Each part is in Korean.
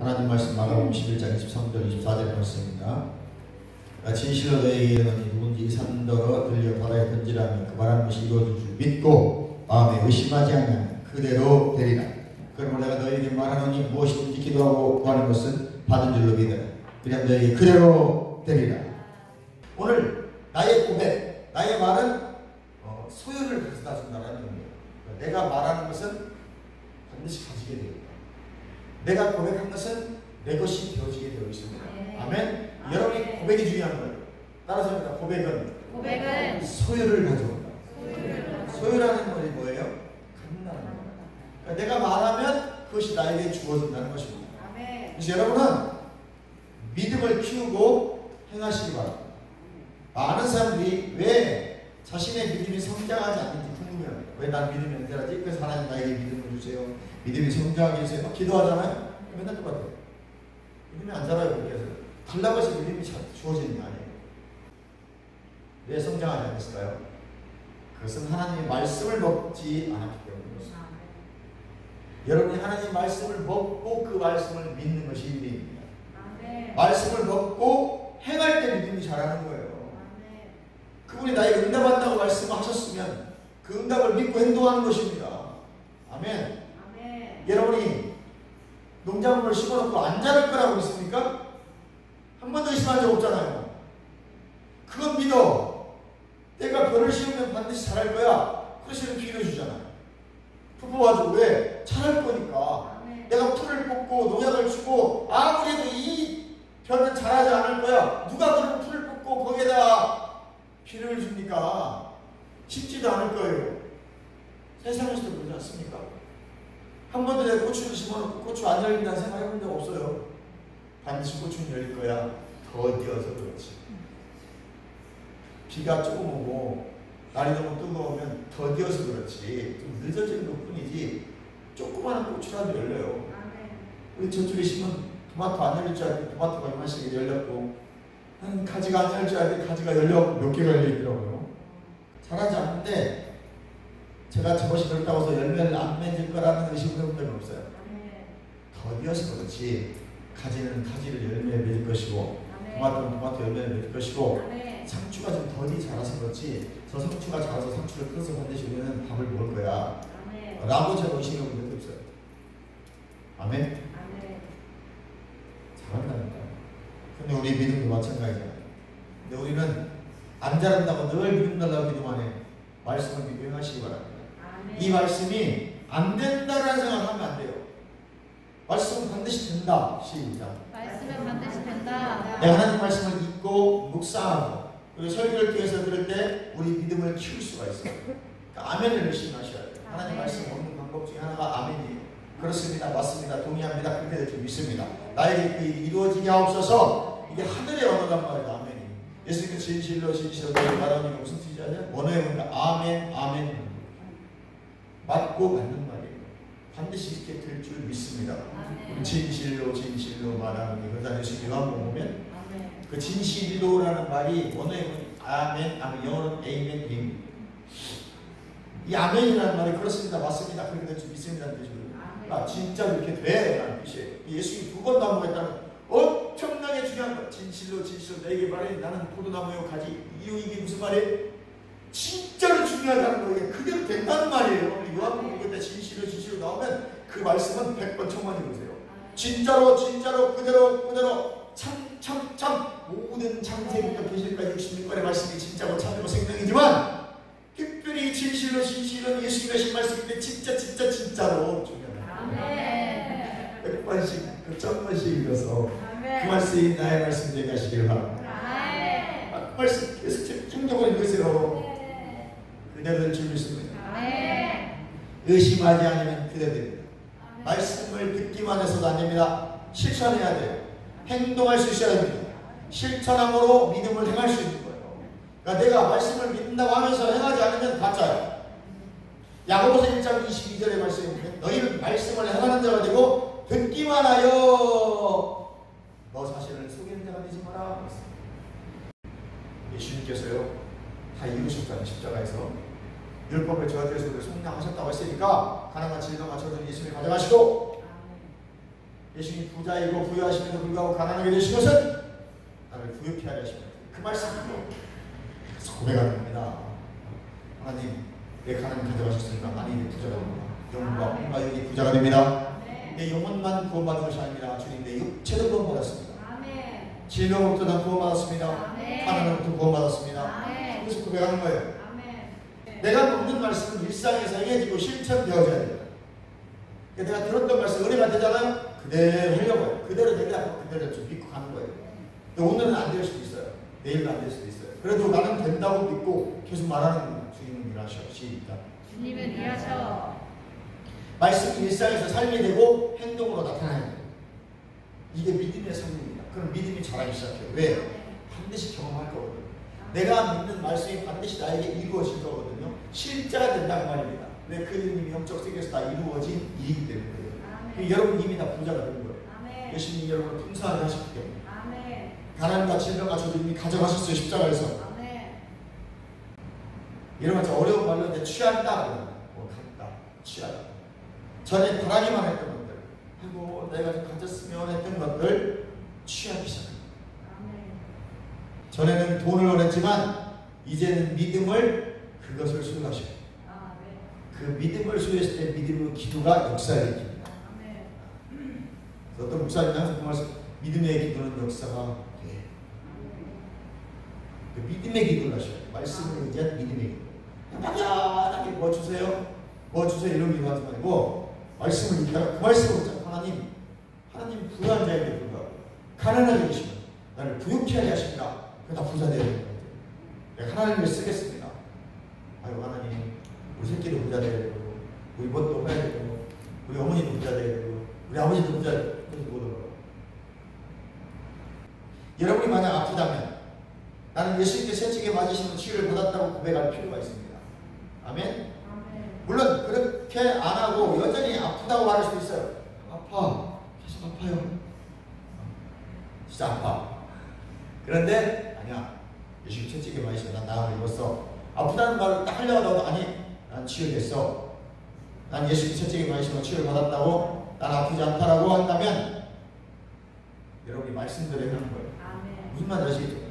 하나님 말씀 마가복음 11장 23절 24절 말씀입니다. 진실로 너희에게 이르노니 누군지 산더러 들려 바다에 던지라면 그 말하는 것이 이루어질 줄 믿고 마음에 의심하지 않으면 그대로 되리라. 그러므로 내가 너희에게 말하노니 무엇이든지 기도하고 구하는 것은 받은 줄로 믿으라. 그냥 너희에게 그대로 되리라. 오늘 나의 고백, 나의 말은 소유를 가져다 준다는 의미예요. 내가 말하는 것은 반드시 가지게 되겠다. 내가 고백한 것은 내 것이 되어지게 되어 있습니다. 아멘. 여러분이 고백이 중요한 거예요. 따라서 합니다. 고백은 소유를 가져온다. 소유라는 말이 뭐예요? 갖는다는 거예요. 그러니까 내가 말하면 그것이 나에게 주어진다는 것입니다. 그래서 여러분은 믿음을 키우고 행하시기 바랍니다. 많은 사람들이 왜 자신의 믿음이 성장하지 않는지 궁금해합니다. 왜 난 믿음이 안 되라지? 그래서 하나님 나에게 믿음을 주세요. 믿음이 성장하게 해주세요. 막 기도하잖아요. 맨날 똑같아요. 믿음이 안 자라요. 그렇게 해서 달라고 해서 믿음이 주어지는 게 아니에요. 왜 성장하지 않았을까요? 그것은 하나님의 말씀을 먹지 않았기 때문입니다. 여러분이 하나님의 말씀을 먹고 그 말씀을 믿는 것이 믿음입니다. 말씀을 먹고 행할 때 믿음이 자라는 거예요. 그분이 나에게 응답한다고 말씀하셨으면 그 응답을 믿고 행동하는 것입니다. 아멘. 여러분이 농작물을 심어놓고 안 자랄 거라고 믿습니까? 한 번도 의심한 적 없잖아요. 그건 믿어. 내가 벌을 심으면 반드시 자랄 거야. 그래서 기회를 주잖아요. 부부가지고 왜? 자랄 거니까. 내가 풀을 뽑고 농약을 주고 아무래도 이 벼는 자라지 않을 거야. 누가 그런 풀을 뽑고 거기에다 비료를 줍니까? 심지도 않을 거예요. 세상에서도 그러지 않습니까? 한 번도 내가 고추를 심어놓고 고추 안 열린다는 생각 해본 적 없어요. 반드시 고추는 열릴 거야. 더디어서 그렇지. 비가 조금 오고 날이 너무 뜨거우면 더디어서 그렇지. 좀 늦어지는 것 뿐이지 조그마한 고추라도 열려요. 우리 저쪽에 심은 토마토 안 열릴 줄 알았더니 토마토가 이만씩 열렸고 가지가 안 열릴 줄 알았더니 가지가 열려갖고 몇 개가 열려있더라고요. 자라지 않는데 제가 저것이 그렇다고 해서 열매를 안 맺을 거라는 의심을 해본 적은 없어요. 더디어서 그렇지 가지는 가지를 열매 맺을 것이고 토마토는 토마토 열매를 맺을 것이고 상추가 좀 더디 자라서 그렇지 저 상추가 자라서 상추를 끊어서 반드시 우리는 밥을 먹을 거야 라고 제가 의심해 본 적이 없어요. 아멘? 잘한다니까. 근데 우리 믿음도 마찬가지잖아요. 근데 우리는 안 자란다고 늘 믿음 달라고 기도만 해. 말씀을 믿고 행하시기 바랍니다. 이 말씀이 안 된다라는 생각하면 안 돼요. 말씀은 반드시 된다. 시작. 말씀은 반드시 된다. 내가 하나님 말씀을 읽고 묵상하고 그리고 설교를 통해서 들을 때 우리 믿음을 키울 수가 있어요. 그러니까 아멘을 열심히 하셔야 돼요. 하나님 말씀 먹는 방법 중에 하나가 아멘이에요. 그렇습니다. 맞습니다. 동의합니다. 그렇게 될 줄 믿습니다. 나에게 그 이루어지게 하옵소서. 이게 하늘의 언어란 말이다. 아멘이. 예수님께서 진실로 진실로 너희 말하니까 무슨 뜻이지 아냐? 원어에 보니까 아멘 아멘 맞고 맞는 말이에요. 반드시 이렇게 될 줄 믿습니다. 진실로 진실로 말하는 그러다 예수님 요한복음 보면 그 진실로라는 말이 원어에 보면 아멘 아멘 영어로는 에이멘 에이멘 이 아멘이라는 말이 그렇습니다. 맞습니다. 그렇게 될 줄 믿습니다는 뜻이거든요. 아, 진짜 이렇게 돼 라는 뜻이에요. 예수님이 두 번 반복했다는 엄청나게 중요한 거. 진실로 진실로 내게 말해 나는 포도나무요 가지 이게 무슨 말이에요? 진짜로 중요하다는 거예요. 그대로 된다는 말이에요. 요한복음 읽을 때 진실로 진실로 나오면 그 말씀은 100번 천만 읽으세요. 진짜로 진짜로 그대로 참 모든 창세기부터 계시록까지 66권의 말씀이 진짜고 참이고 생명이지만 특별히 진실로 진실은 예수님이 하신 말씀인데 진짜로 중요합니다. 100번씩 그 1000번씩 읽어서 그 말씀이 나의 말씀 되게 하시길 바랍니다. 그 말씀 계속 충격을 읽으세요. 그대로 될 줄 믿습니다. 의심하지 않으면 그대로 됩니다. 말씀을 듣기만 해서도 안 됩니다. 실천해야 돼요. 행동할 수 있어야 됩니다. 실천함으로 믿음을 행할 수 있는 거예요. 그러니까 내가 말씀을 믿는다고 하면서 행하지 않으면 가짜예요. 야고보서 1장 22절의 말씀입니다. 너희는 말씀을 행하는 자가 되고 듣기만 하여 너 자신을 속이는 자가 되지 마라. 예수님께서요 다 이루셨다는 십자가에서 율법을 저하들에서 성량하셨다고 했으니까 가난한 질병과 저주는 예수님이 가져가시고 예수님이 부자이고 부유하심에도 불구하고 가난하게 되신 것은 나를 부유케 하려 하십니다. 그 말씀으로 그래서 고백하는 겁니다. 하나님, 내 가난 가져가셨으니까 아니 내 부자가 됩니다. 영혼과 몸과 영이 부자가 됩니다. 내 영혼만 구원받은 것이 아닙니다. 주님, 내 육체도 구원받았습니다. 질병으로부터 난 구원받았습니다. 가난으로부터 구원받았습니다. 그래서 고백하는 거예요. 내가 먹는 말씀은 일상에서 행해지고 실천되어져야 돼요. 내가 들었던 말씀 은혜가 되잖아요. 그대로 하려고 해요. 그대로 되냐? 그대로 좀 믿고 가는 거예요. 오늘은 안 될 수도 있어요. 내일은 안 될 수도 있어요. 그래도 나는 된다고 믿고 계속 말하는 겁니다. 주님은 일하시옵시다. 주님은 일하셔. 말씀이 일상에서 삶이 되고 행동으로 나타나야 돼요. 이게 믿음의 삶입니다. 그럼 믿음이 자라기 시작해요. 왜? 반드시 경험할 거거든요. 내가 믿는 말씀이 반드시 나에게 이루어질 거거든요. 실제가 된다는 말입니다. 왜? 그 이름이 영적 세계에서 다 이루어진 일이기 때문에. 여러분 이미 다 부자가 된 거예요. 예수님이 여러분을 풍성하게 하셨기 때문에. 가난과 질병과 저도 이미 가져가셨어요. 십자가에서. 여러분 저 어려운 말로 이제 취한다 갔다 취하다. 전에 바라기만 했던 것들, 아이고 내가 좀 가졌으면 했던 것들 취하기 시작합니다. 전에는 돈을 원했지만 이제는 믿음을 그것을 수용하셔요. 그 믿음을 수용했을 때 믿음의 기도가 역사에 일으킵니다. 어떤 목사님이 항상 그 말씀, 믿음의 기도는 역사가 돼. 그 믿음의 기도를 하셔요. 말씀을 의지한 믿음의 기도. 막연하게 뭐 주세요? 뭐 주세요? 이런 기도하지 말고 말씀을 읽다가 그 말씀을 듣자. 하나님 부유한 자에게 불구하고 가난하게 계시면 나를 부유케 하게 하십니다. 그러다 부자 되는 거예요. 내가 하나님을 쓰겠습니다. 아유 하나님, 우리 새끼도 부자 되야 되고 우리 뭣도 해야 되고 우리 어머니도 부자 되야 되고 우리 아버지도 부자 되고 여러분이 만약 아프다면 나는 예수님께 세찍에 맞으시는 치유를 받았다고 고백할 필요가 있습니다. 아멘? 물론 그렇게 안 하고 여전히 아프다고 말할 수도 있어요. 아파. 계속 아파요. 진짜 아파. 그런데 아니야. 예수님 채찍에 맞으시면 난 나음을 입었어. 아프다는 말을 딱 하려고 하다가 아니 난 치유됐어. 난 예수님 채찍에 맞으시면 치유를 받았다고 난 아프지 않다라고 한다면 여러분이 말씀대로 하는 거예요. 무슨 말인지 아시겠죠?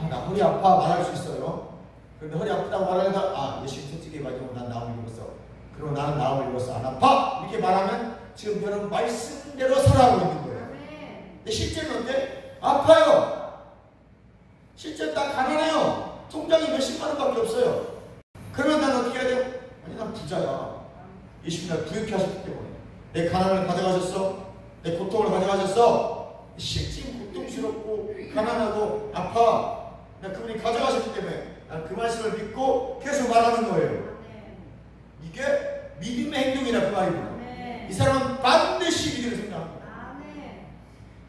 나 허리 아파 말할 수 있어요. 그런데 허리 아프다고 말하니까 예수님 채찍에 맞으면 난 나음을 입었어. 그리고 나는 나음을 입었어. 안 아파? 이렇게 말하면 지금 여러분 말씀대로 살아가고 있는 거예요. 근데 실제는 어때? 아파요. 실제 나 가난해요. 통장이 몇십만 원밖에 없어요. 그러면 난 어떻게 해야 돼요? 아니 난 부자야. 예수님이 날 부유케 하셨기 때문에. 내 가난을 가져가셨어. 내 고통을 가져가셨어. 실제 고통스럽고 가난하고 아파. 그분이 가져가셨기 때문에 난 그 말씀을 믿고 계속 말하는 거예요. 이게 믿음의 행동이라 그 말입니다. 이 사람은 반드시 믿음을 생각합니다.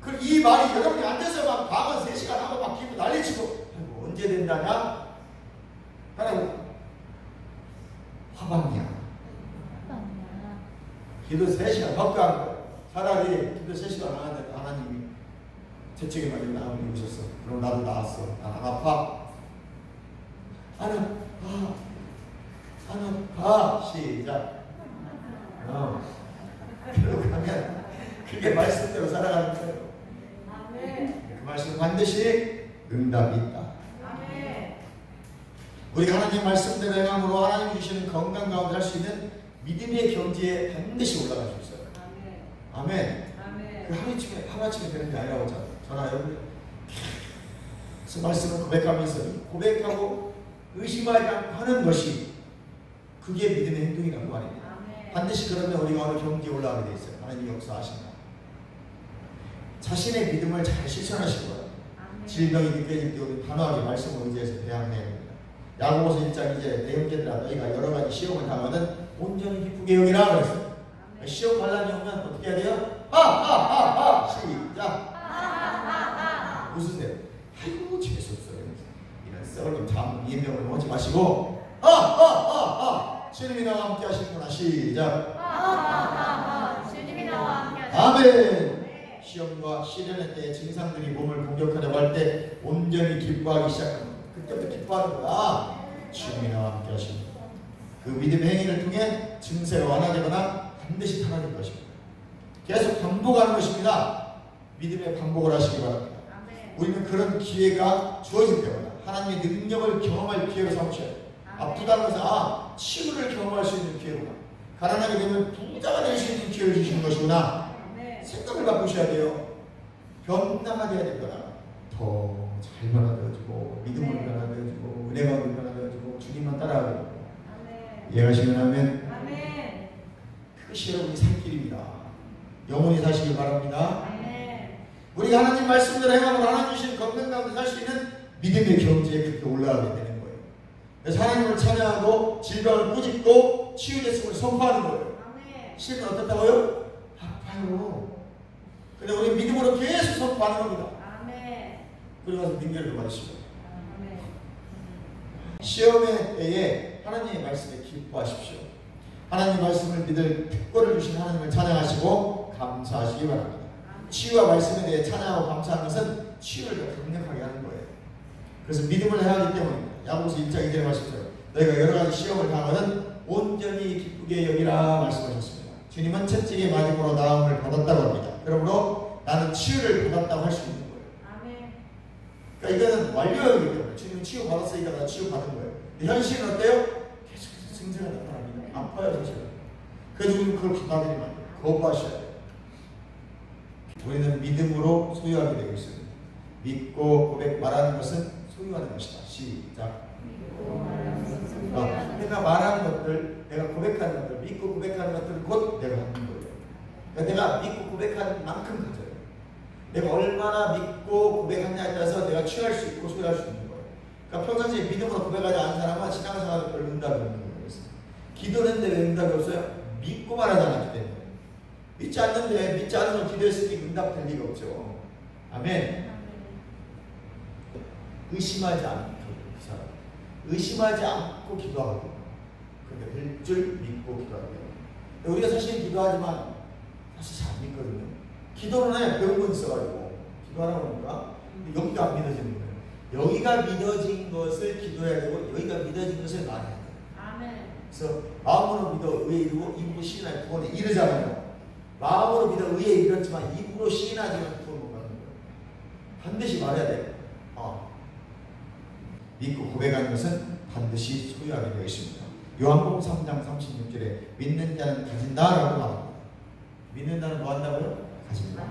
그리고 이 말이 여러분이 앉아서 막 밤은 3시간 하고 막 기분 난리치고 아이고 언제 된다냐? 하나님 화방이야. 기도 3시간 밖에 안 거예요. 차라리 기도 3시간 안 하는데 하나님이 채찍에 맞은 나음을 입으셨어. 그럼 나도 나았어. 난 안 아파. 안 아파. 시작. 그러고 가면 그게 말씀대로 살아가는 거예요. 그 말씀 반드시 응답이 있다. 우리가 하나님 말씀대로 행함으로 하나님 주시는 건강 가운데 할 수 있는 믿음의 경지에 반드시 올라갈 수 있어요. 아멘. 그 하루아침에 되는 게 아니라고 전화 여러분 그 말씀을 고백하면서 고백하고 의심하지 않고 하는 것이 그게 믿음의 행동이라고 말입니다. 반드시 그러면 우리가 어느 경지에 올라가게 돼 있어요. 하나님이 역사하신다. 자신의 믿음을 잘 실천하실 거예요. 질병이 느껴질 때 우리 단호하게 말씀을 의지해서 대항해야 됩니다. 야고보서 1장 이제 내 형제들아 너희가 여러 가지 시험을 당하면 온전히 기쁘게 여기라 그랬어요. 시험 반란이 오면 어떻게 해야 돼요? 시작. 웃으세요. 아이고 재수없어요. 이런 썩은 참 예명을 하지 마시고 주님이 나와 함께 하시는구나. 시작. 주님이 나와 함께 하시는구나. 아멘. 시험과 시련의 때에 증상들이 몸을 공격하려고 할 때 온전히 기뻐하기 시작합니다. 그때부터 기뻐하는 거야. 주님이 나와 함께 하십니다. 그 믿음의 행위를 통해 증세가 완화되거나 반드시 사라질 것입니다. 계속 반복하는 것입니다. 믿음의 반복을 하시기 바랍니다. 아멘. 우리는 그런 기회가 주어질 때마다 하나님의 능력을 경험할 기회로 삼으셔야 돼요. 아프다는 것은 치유를 경험할 수 있는 기회구나. 가난하게 되면 부자가 될 수 있는 기회를 주시는 것이구나. 아멘. 생각을 바꾸셔야 돼요. 변화가 돼야 되거나 더 잘 변화되어지고 믿음으로 변화되어지고 은혜가 변화되어지고 주님만 따라가게 되고 이해하시면 하면 아멘. 그것이 여러분이 살 길입니다. 영원히 사시길 바랍니다. 아멘. 우리가 하나님 말씀대로 행함으로 하나님 주신 건강 가운데 살 수 있는 믿음의 경지에 그렇게 올라가게 되는 거예요. 그래서 하나님을 찬양하고 질병을 꾸짖고 치유됐음을 선포하는 거예요. 아멘. 실은 어떻다고요? 아파요. 근데 우리 믿음으로 계속 선포하는 겁니다. 아멘. 그리고 가서 능력을 받으시고 아멘. 시험의 때에 하나님의 말씀에 기뻐하십시오. 하나님의 말씀을 믿을 특권을 주신 하나님을 찬양하시고 감사하시기 바랍니다. 치유와 말씀에 대해 찬양하고 감사하는 것은 치유를 더 강력하게 하는 거예요. 그래서 믿음을 해야 하기 때문입니다. 야고보서 1장 2절에 말씀처럼 너희가 여러 가지 시험을 당하거든 온전히 기쁘게 여기라 말씀하셨습니다. 주님은 채찍에 맞음으로 나음을 받았다고 합니다. 그러므로 나는 치유를 받았다고 할 수 있는 거예요. 아멘. 그러니까 이거는 완료이기 때문에 주님은 치유 받았으니까 나 치유 받은 거예요. 근데 현실은 어때요? 계속해서 증세가 나타납니다. 아파요 사실은. 그래서 우리는 그걸 받아들이면 안 돼요. 거부하셔야 돼요. 우리는 믿음으로 소유하게 되고 있습니다. 믿고 고백 말하는 것은 소유하는 것이다. 시작. 내가 말하는 것들, 내가 고백하는 것들, 믿고 고백하는 것들은 곧 내가 하는 거예요. 그러니까 내가 믿고 고백하는 만큼 가져요. 내가 얼마나 믿고 고백하냐에 따라서 내가 취할 수 있고 소유할 수 있는 거예요. 그러니까 평상시에 믿음으로 고백하지 않은 사람은 신앙생활에 별 응답이 없는 거예요. 기도했는데 왜 응답이 없어요? 믿고 말하지 않았기 때문에. 믿지 않는데 믿지 않은 걸 기도했으니 응답될 리가 없죠. 아멘. 의심하지 않고 그 사람 의심하지 않고 기도하고 그게 될 줄 믿고 기도하고 우리가 사실 기도하지만 사실 잘 안 믿거든요. 기도는 해 배운 건 있어가지고 기도하라고 하니까 여기가 안 믿어지는 거예요. 여기가 믿어진 것을 기도해야 되고 여기가 믿어진 것을 말해야 돼요. 아멘. 그래서 마음으로 믿어 의에 이르고 입으로 시인하여 구원에 이르잖아요. 마음으로 믿어 의에 이르었지만 입으로 시인하지만 구원 못 받는 거예요. 반드시 말해야 돼요. 믿고 고백하는 것은 반드시 소유하게 되어 있습니다. 요한복음 3장 36절에 믿는 자는 가진다라고 말합니다. 믿는 자는 뭐 한다고요? 가진다.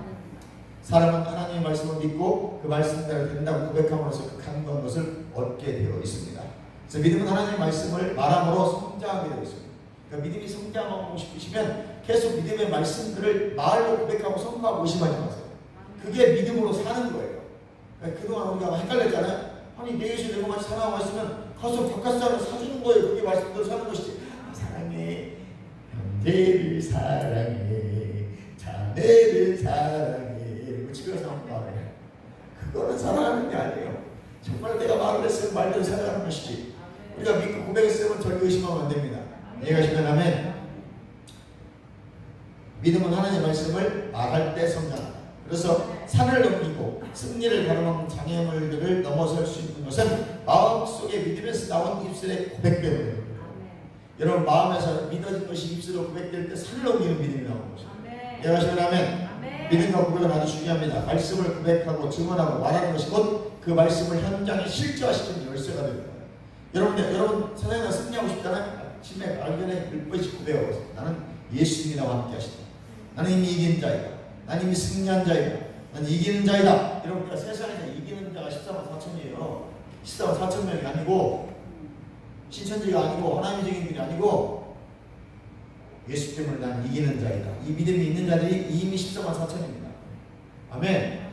사람은 하나님의 말씀을 믿고 그 말씀대로 된다고 고백함으로써 그 간구한 것을 얻게 되어 있습니다. 그래서 믿음은 하나님의 말씀을 말함으로 성장하게 되어 있습니다. 그러니까 믿음이 성장하고 싶으시면 계속 믿음의 말씀들을 말로 고백하고 선포하고 의심하지 마세요. 그게 믿음으로 사는 거예요. 그러니까 그동안 우리가 헷갈렸잖아요. 아니 내 예수 내가 같이 살아가고 있으면 가서 바깥사람을 사주는 거예요. 그게 말씀대로 사는 것이지. 사랑해 형제를 사랑해 자매를 사랑해 이러고 집에 가서 말해. 그거는 사랑하는 게 아니에요. 정말 내가 말을 했으면 말대로 살아가는 것이지. 우리가 믿고 고백했으면 절대 의심하면 안 됩니다. 이해가시면 하면 믿음은 하나님의 말씀을 말할 때 성장한다. 그래서 산을 넘기고 승리를 가로막는 장애물들을 넘어설 수 있는 것은 마음속에 믿음에서 나온 입술의 고백 때문에 여러분 마음에서 믿어진 것이 입술로 고백될 때 산을 넘기는 믿음이 나오는 것입니다. 이해가시면 하면 믿음과 고백은 아주 중요합니다. 말씀을 고백하고 증언하고 말하는 것이 곧 그 말씀을 현장에 실제화시키는 열쇠가 됩니다. 여러분 세상에 승리하고 싶잖아요. 아침에 알견에 10번씩 고백하고 나는 예수님이와 함께 하시다. 나는 이미 이긴 자이다. 나는 이미 승리한 자이다. 나는 이기는 자이다. 여러분 세상에서 이기는 자가 14만 4천이에요. 14만 4천 명이 아니고 신천지가 아니고 하나님적인 분이 아니고 예수 때문에 나는 이기는 자이다. 이 믿음이 있는 자들이 이미 14만 4천입니다. 아멘.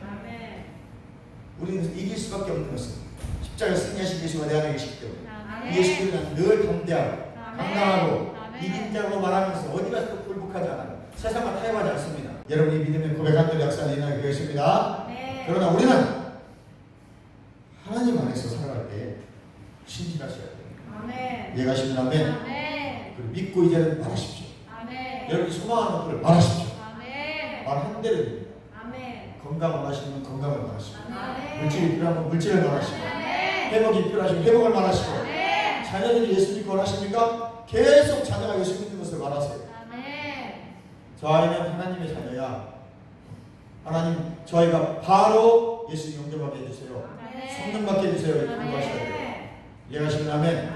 우리는 이길 수밖에 없는 것은 십자가 승리하신 예수가 내 안에 계시기 때문에 예수님은 늘 담대하고 강강하고 이긴 자로 말하면서 어디 가서도 굴복하지 않아요. 세상과 타협하지 않습니다. 여러분이 믿음의 고백한 역사는 일어나게 되었습니다. 그러나 우리는 하나님 안에서 살아갈 때 신실하셔야 돼요. 이해가시면 아멘. 그리고 믿고 이제는 말하십시오. 여러분이 소망하는 것을 말하십시오. 말한 대로 됩니다. 건강을 말하시면 건강을 말하시고 물질이 필요하면 물질을 말하시고 회복이 필요하시면 회복을 말하시고 자녀들이 예수 믿고 원하십니까? 계속 자녀가 예수 믿는 것을 말하세요. 저 아이는 하나님의 자녀야. 하나님 저희가 바로 예수 영접하게 해주세요. 성령 받게 해주세요. 이렇게 기도하셔야 돼요. 이해하시면 아멘.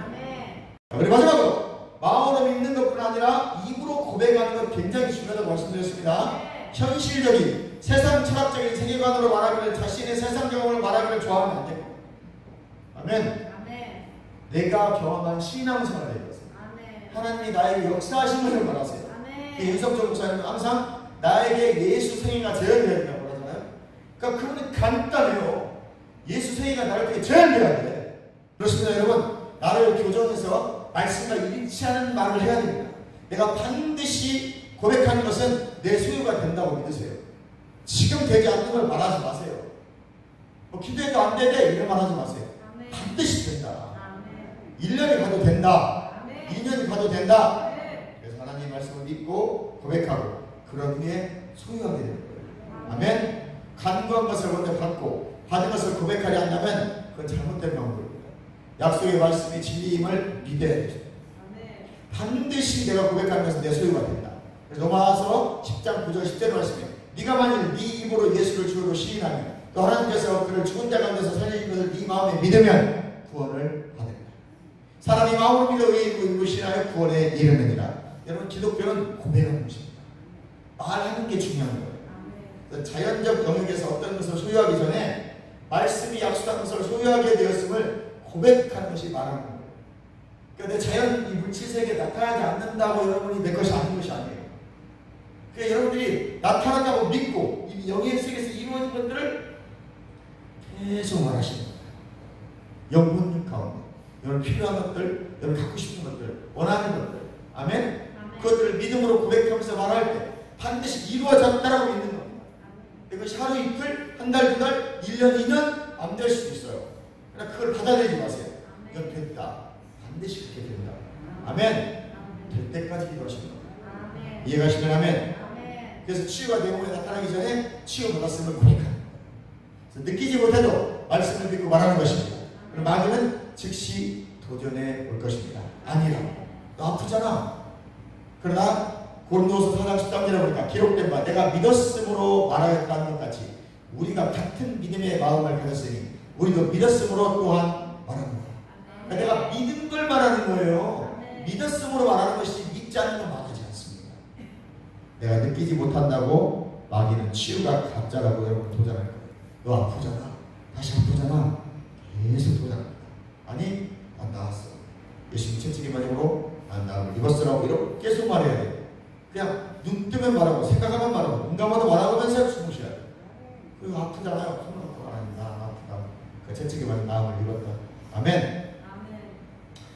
그리고 마지막으로 마음으로 믿는 것뿐 아니라 입으로 고백하는 것 굉장히 중요하다고 말씀드렸습니다. 현실적인 세상 철학적인 세계관으로 말하기를 자신의 세상 경험을 말하기를 좋아하면 안 되고, 아멘. 내가 경험한 신앙생활에 대해서 하나님이 나에게 역사하신 것을 말하세요. 윤석철 목사님은 항상 나에게 예수 생애가 재현되었다고 하잖아요. 그러니까 그분은 간단해요. 예수 생애가 나에게 재현되어야 돼. 그렇습니다 여러분. 나를 교정해서 말씀과 일치하는 말을 해야 됩니다. 내가 반드시 고백하는 것은 내 소유가 된다고 믿으세요. 지금 되지 않는 걸 말하지 마세요. 기도해도 안 되대 이런 말 하지 마세요. 반드시 된다. 1년이 가도 된다. 2년이 가도 된다. 그래서 하나님의 말씀을 믿고 고백하고 그런 후에 소유하게 되는 거예요. 아멘. 간구한 것을 먼저 받고 받은 것을 고백하려 한다면 그건 잘못된 방법입니다. 약속의 말씀이 진리임을 믿어야 되죠. 반드시 내가 고백하는 것은 내 소유가 된다. 그래서 로마서 10장 9절 10절 말씀에 네가 만일 네 입으로 예수를 주로 시인하면 또 하나님께서 그를 죽은 자 가운데서 살리신 것을 네 마음에 믿으면 구원을 받는다. 사람이 마음으로 믿어 의에 있고 입으로 시인하여 구원에 이르느니라. 여러분 기독교는 고백하는 것입니다. 말하는 게 중요한 거예요. 자연적 영역에서 어떤 것을 소유하기 전에 말씀이 약속한 것을 소유하게 되었음을 고백하는 것이 말하는 거예요. 그러니까 내 자연 이 물질 세계에 나타나지 않는다고 여러분이 내 것이 아닌 것이 아니에요. 그러니까 여러분들이 나타난다고 믿고 이 영의 세계에서 이루어진 것들을 계속 말하시는 거예요. 영혼 가운데 여러분 필요한 것들, 여러분 갖고 싶은 것들, 원하는 것들, 아멘? 그것들을 믿음으로 고백하면서 말할 때 반드시 이루어졌다라고 믿는 겁니다. 이것이 하루 이틀, 한 달, 두 달, 1년, 2년 안 될 수도 있어요. 그러나 그걸 받아들이지 마세요. 이건 됐다. 반드시 그렇게 된다. 아멘. 될 때까지 기도하시는 겁니다. 이해가시면 아멘. 그래서 치유가 내 몸에 나타나기 전에 치유 받았음을 고백하는 거예요. 느끼지 못해도 말씀을 믿고 말하는 것입니다. 그럼 마귀는 즉시 도전해 올 것입니다. 아니라 너 아프잖아. 그러나 고린도서 4장 13절에 보니까 기록된 바 내가 믿었음으로 말하였다는 것 같이 우리가 같은 믿음의 마음을 가졌으니 우리도 믿었음으로 또한 말하는 거예요. 그러니까 내가 믿은 걸 말하는 거예요. 믿었음으로 말하는 것이 믿지 않는 건 말하지 않습니다. 내가 느끼지 못한다고 마귀는 치유가 가짜라고 여러분 도전할 거예요. 너 아프잖아. 다시 아프잖아. 계속 도전합니다. 아니 난 나았어. 예수님 채찍의 힘으로 난 나음을 입었으라고 이렇게 계속 말해야 돼요. 그냥 눈 뜨면 말하고 생각하면 말하고 눈 감아도 말하면서 숨을 쉬어야 돼요. 그리고 아프잖아요. 손을 놓고 말하니 나 아프다. 그 채찍에 맞은 나음을 입었다. 아멘.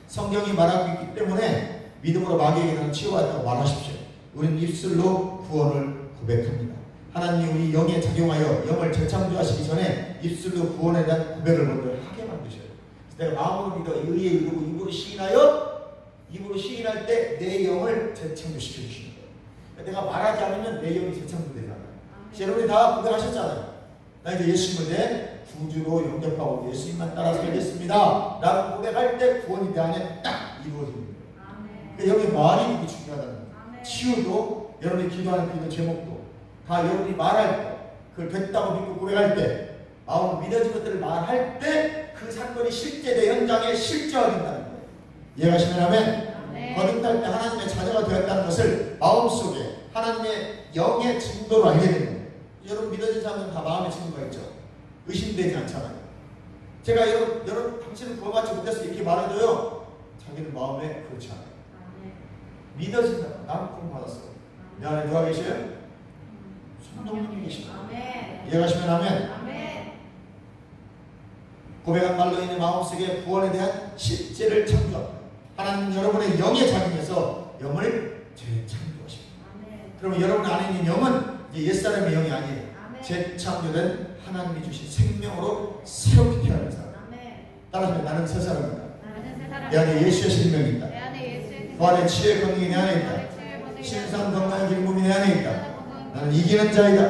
성경이 말하고 있기 때문에 믿음으로 마귀에게 나는 치유받았다고 말하십시오. 우리는 입술로 구원을 고백합니다. 하나님이 우리 영에 작용하여 영을 재창조하시기 전에 입술로 구원에 대한 고백을 먼저 하게 만드셔요. 내가 마음으로 믿어 의에 이르고 입으로 시인하여 입으로 시인할 때 내 영을 재창조시켜 주시는 거예요. 내가 말하지 않으면 내 영이 재창조되잖아요. 여러분이 다 고백하셨잖아요. 나 이제 예수님을 내 구주로 영접하고 예수님만 따라 살겠습니다 라고 고백할 때 구원이 내 안에 딱 이루어집니다. 그러니까 여기 말이 되게 중요하다는 거예요. 치유도 여러분이 기도하는 기도 제목도 다 여러분이 말할 때 그걸 됐다고 믿고 고백할 때 마음으로 믿어진 것들을 말할 때 그 사건이 실제 내 현장에 실제화된다는 거예요. 이해가시면 하면 거듭날 때 하나님의 자녀가 되었다는 것을 마음속에 하나님의 영의 증거로 알게 되는 거예요. 여러분 믿어진 사람은 다 마음의 증거가 있죠. 의심되지 않잖아요. 제가 여러분 당신은 구원받지 못했어 이렇게 말해도요 자기는 마음에 그렇지 않아요. 믿어진다. 나는 구원받았어. 내 안에 누가 계셔요? 성령님이 계십니다. 이해가시면 하면 고백한 말로 인해 마음속에 구원에 대한 실제를 창조합니다. 하나님 여러분의 영에 작용해서 영을 재창조하십니다. 그러면 여러분 안에 있는 영은 이제 옛사람의 영이 아니에요. 재창조된 하나님이 주신 생명으로 새롭게 태어난 사람. 따라서 나는 새 사람이다. 내 안에 예수의 생명이 있다. 그 안에 치유의 권능이 내 안에 있다. 신상 건강의 기쁨이 내 안에 있다. 나는 이기는 자이다.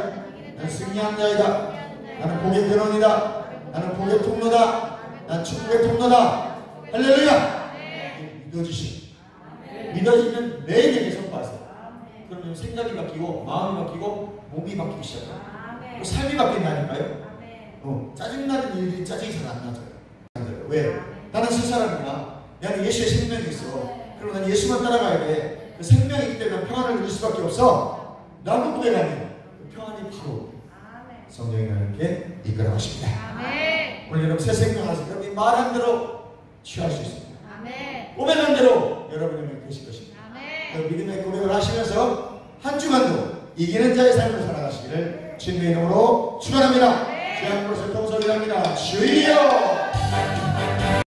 나는 승리한 자이다. 나는 복의 근원이다. 나는 복의 통로다. 나는 축복의 통로다. 할렐루야. 믿어주시. 믿어지면 매일에게 선포하세요. 그러면 생각이 바뀌고 마음이 바뀌고 몸이 바뀌기 시작해요. 아멘. 삶이 바뀐다니까요. 아멘. 짜증나는 일이 짜증이 잘 안 나져요. 왜? 나는 새 사람이야. 나는 예수의 생명이 있어. 그리고 나는 예수만 따라가야 돼. 그 생명이 있기 때문에 평안을 누릴 수밖에 없어. 라고 고백하면 그 평안이 바로 성령이 나에게 이끌어가십니다. 아멘. 오늘 여러분 새 생명 하세요. 여러분이 말한 대로 취할 수 있습니다. 아멘. 고백한 대로 여러분의 되실 것입니다. 그 아멘. 믿음의 고백을 하시면서 한 주간도 이기는 자의 삶을 살아가시기를 주님의 이름으로 축원합니다. 주의 한번 동서기합니다. 주여!